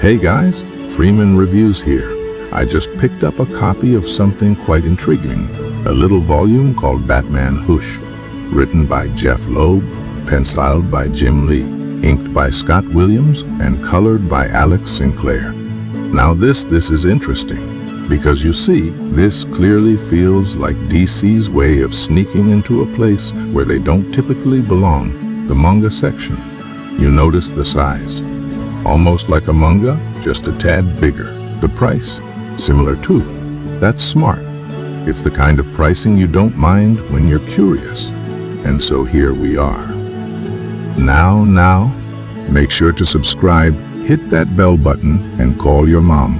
Hey guys, Freeman Reviews here. I just picked up a copy of something quite intriguing, a little volume called Batman Hush, written by Jeff Loeb, penciled by Jim Lee, inked by Scott Williams, and colored by Alex Sinclair. Now this is interesting, because you see, this clearly feels like DC's way of sneaking into a place where they don't typically belong, the manga section. You notice the size. Almost like a manga, just a tad bigger. The price, similar too. That's smart. It's the kind of pricing you don't mind when you're curious. And so here we are. Now, make sure to subscribe, hit that bell button, and call your mom.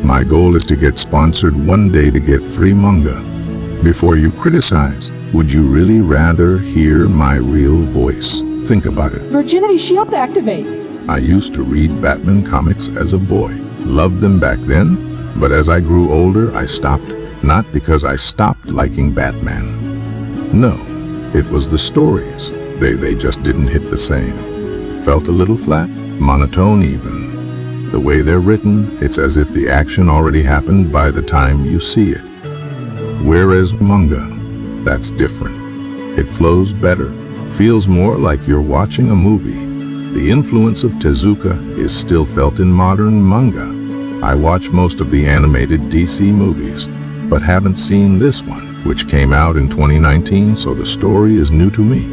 My goal is to get sponsored one day to get free manga. Before you criticize, would you really rather hear my real voice? Think about it. Virginity shield activate. I used to read Batman comics as a boy. Loved them back then, but as I grew older, I stopped. Not because I stopped liking Batman. No, it was the stories. They just didn't hit the same. Felt a little flat, monotone even. The way they're written, it's as if the action already happened by the time you see it. Whereas manga, that's different. It flows better, feels more like you're watching a movie. The influence of Tezuka is still felt in modern manga. I watch most of the animated DC movies, but haven't seen this one, which came out in 2019, so the story is new to me.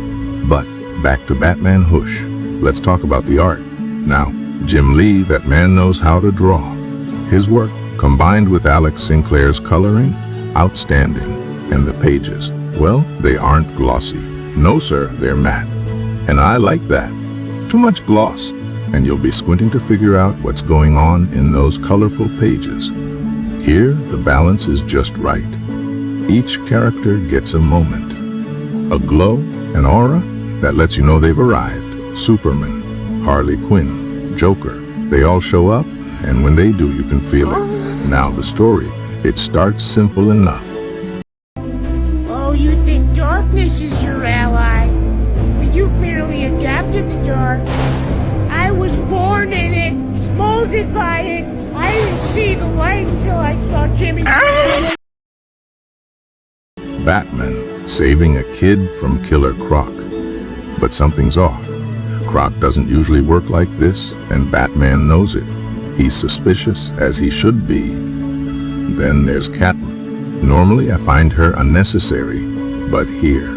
But back to Batman Hush. Let's talk about the art. Now, Jim Lee, that man knows how to draw. His work, combined with Alex Sinclair's coloring, outstanding. And the pages, well, they aren't glossy. No sir, they're matte. And I like that. Too much gloss, and you'll be squinting to figure out what's going on in those colorful pages. Here, the balance is just right. Each character gets a moment. A glow, an aura, that lets you know they've arrived. Superman, Harley Quinn, Joker, they all show up, and when they do, you can feel it. Now the story, it starts simple enough. Oh, you think darkness is your ally? But you've merely adapted the dark. I was born in it, molded by it. I didn't see the light until I saw Jimmy. Batman, saving a kid from Killer Croc. But something's off. Croc doesn't usually work like this, and Batman knows it. He's suspicious, as he should be. Then there's Catwoman. Normally I find her unnecessary, but here,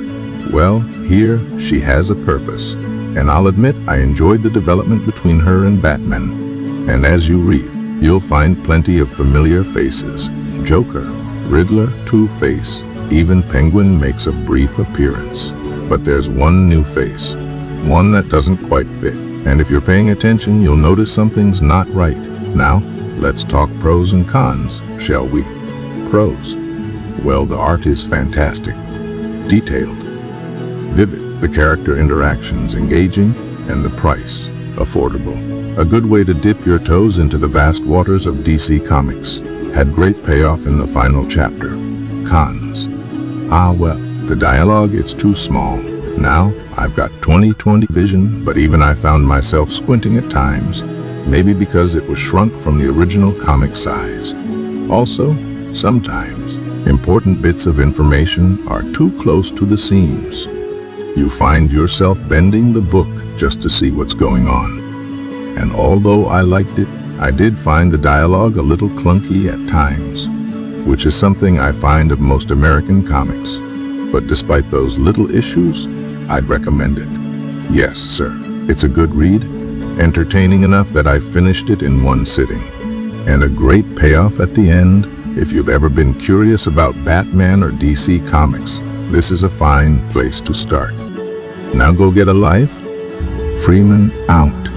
well, here she has a purpose. And I'll admit I enjoyed the development between her and Batman. And as you read, you'll find plenty of familiar faces. Joker, Riddler, Two-Face, even Penguin makes a brief appearance. But there's one new face, one that doesn't quite fit. And if you're paying attention, you'll notice something's not right. Now, let's talk pros and cons, shall we? Pros. Well, the art is fantastic, detailed, vivid. The character interactions engaging, and the price affordable. A good way to dip your toes into the vast waters of DC Comics. Had great payoff in the final chapter. Cons. Well, the dialogue, it's too small. Now, I've got 20/20 vision, but even I found myself squinting at times. Maybe because it was shrunk from the original comic size. Also, sometimes, important bits of information are too close to the seams. You find yourself bending the book just to see what's going on. And although I liked it, I did find the dialogue a little clunky at times, which is something I find of most American comics. But despite those little issues, I'd recommend it. Yes, sir, it's a good read, entertaining enough that I finished it in one sitting. And a great payoff at the end. If you've ever been curious about Batman or DC Comics, this is a fine place to start. Now go get a life. Freeman out.